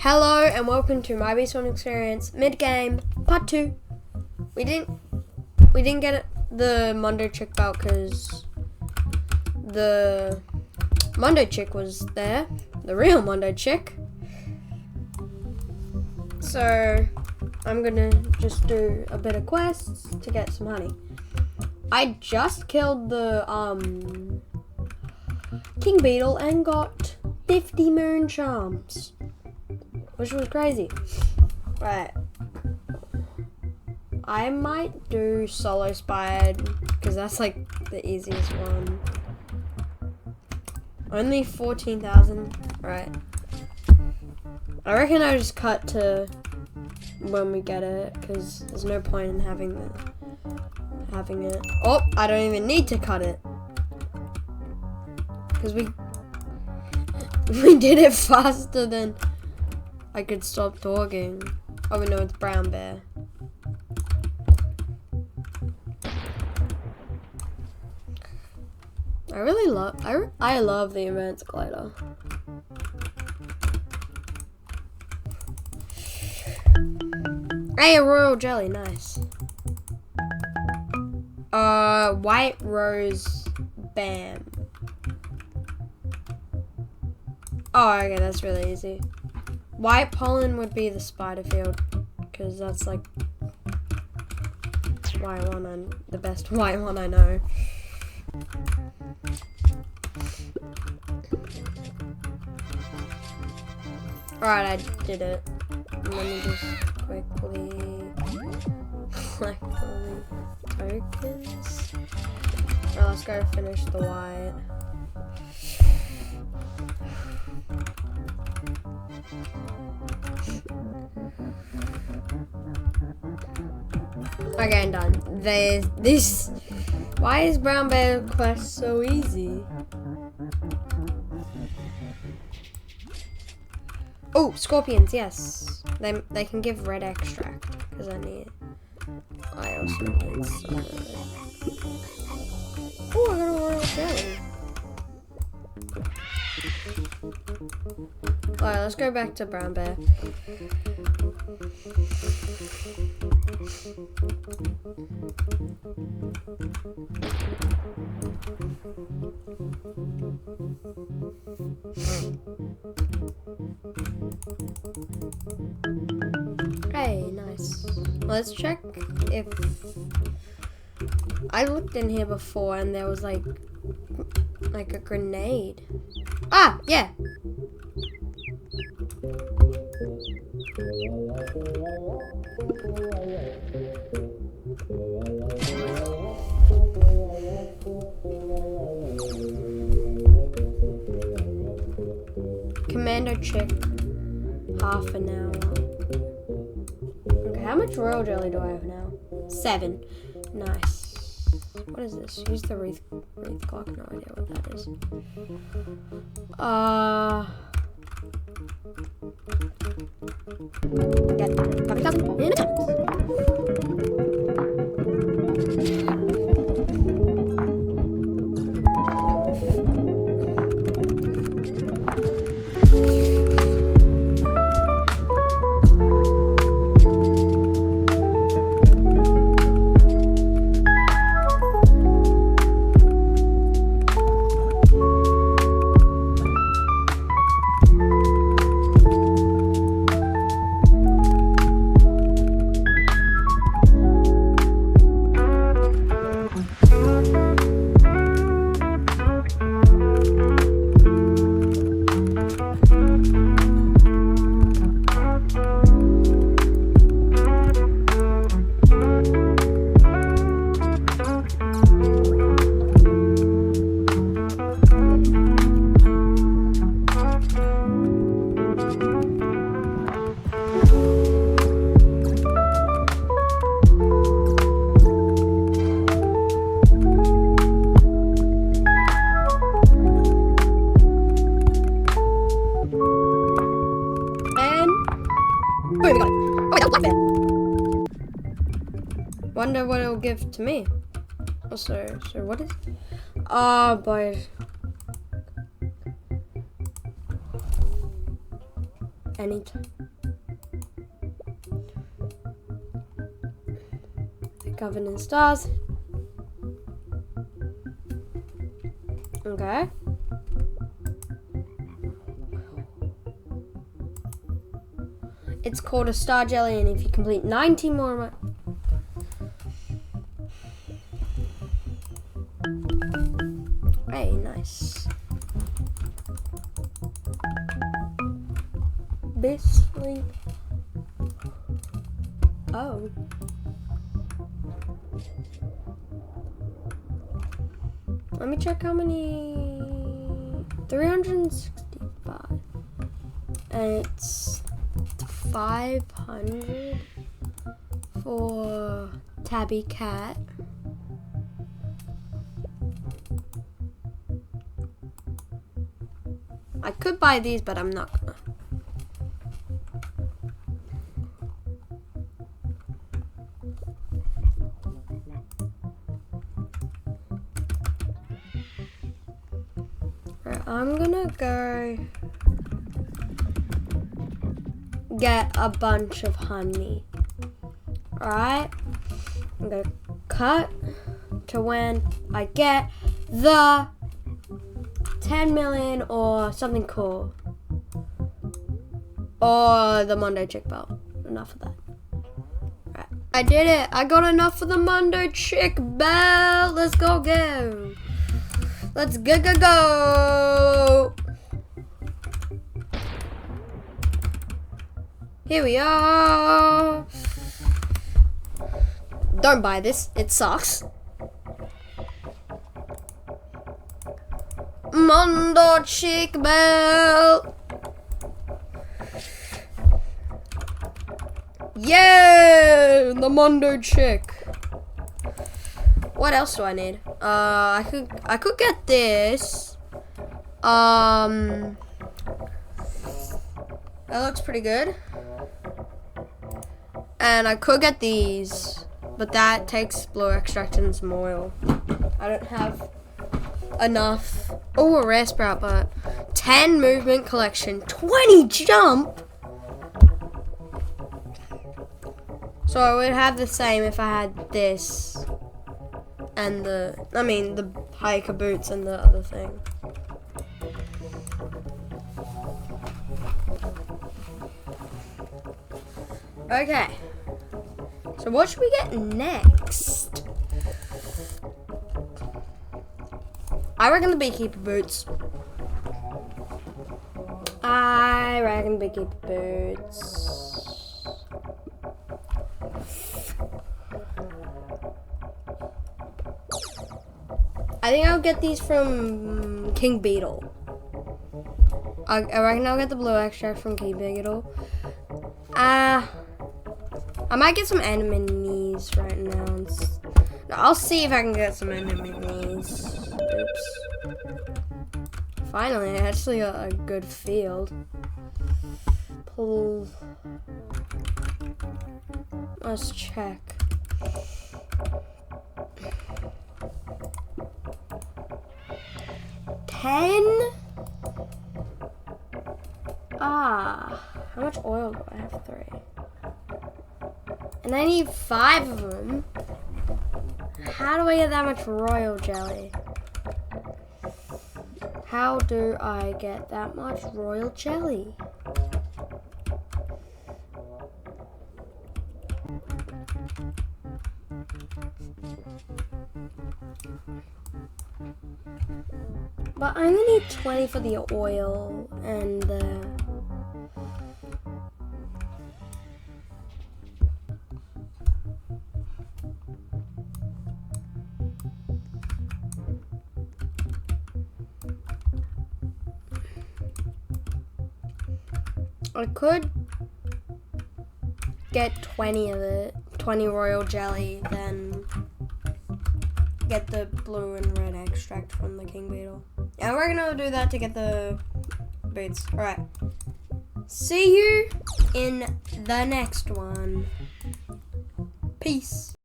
Hello and welcome to my Beast1 Experience mid-game part 2. We didn't get the Mondo chick belt because the Mondo chick was there, the real Mondo chick. So I'm gonna just do a bit of quests to get some honey. I just killed the King Beetle and got 50 moon charms, which was crazy. Right. I might do solo spied because that's like the easiest one. Only 14,000. Right. I reckon I'll just cut to when we get it because there's no point in having it. Oh, I don't even need to cut it because we did it faster than I could stop talking. Oh, we know it's Brown Bear. I love the advanced glider. Hey, a royal jelly, nice. White rose, bam. Oh, okay, that's really easy. White pollen would be the spider field, because that's like the best white one I know. Alright, I did it. Let me just quickly collect all the tokens. Alright, let's go finish the white. Okay, I'm done. Why is Brown Bear quest so easy? Oh, scorpions, yes. They can give red extract, because I need it. I also need some of it. Oh, I got a royal jelly. Alright, let's go back to Brown Bear. Hey, nice. Let's check if I looked in here before and there was like a grenade. Ah, yeah. Commando chick, half an hour. Okay, how much royal jelly do I have now? 7. Nice. What is this? Use the wreath clock. No idea what that is. Get 5,000 in a chance. Wonder what it'll give to me. Oh, so what is? Oh boy. anytime. Covered in stars. Okay. It's called a star jelly, and if you complete 90 more, hey, nice. Basically, oh. Let me check how many. 365. And it's 500 for Tabby Cat. I could buy these, but I'm not gonna. I'm gonna go get a bunch of honey. Alright? I'm gonna cut to when I get the 10 million or something cool. Or the Mondo Chick Belt. Enough of that. Alright. I did it! I got enough for the Mondo Chick Belt! Let's go! Let's go! Here we are! Don't buy this, it sucks. Mondo Chick Belt! Yeah! The Mondo Chick! What else do I need? I could get this. That looks pretty good. And I could get these, but that takes blue extract and some oil. I don't have enough. Oh, a rare sprout, but 10 movement collection, 20 jump. So I would have the same if I had this. And the hiker boots and the other thing. Okay. So what should we get next? I reckon the beekeeper boots. I reckon beekeeper boots. I think I'll get these from King Beetle. I reckon I'll get the blue extract from King Beetle. I might get some enemies right now. No, I'll see if I can get some enemies. Oops. Finally, actually a good field. Let's check. How much oil do I have? 3. And I need 5 of them. How do I get that much royal jelly? How do I get that much royal jelly? But I only need 20 for the oil and the... I could get 20 of it, 20 royal jelly, then get the blue and red extract from the King Beetle. Yeah, we're gonna do that to get the boots. Alright. See you in the next one. Peace.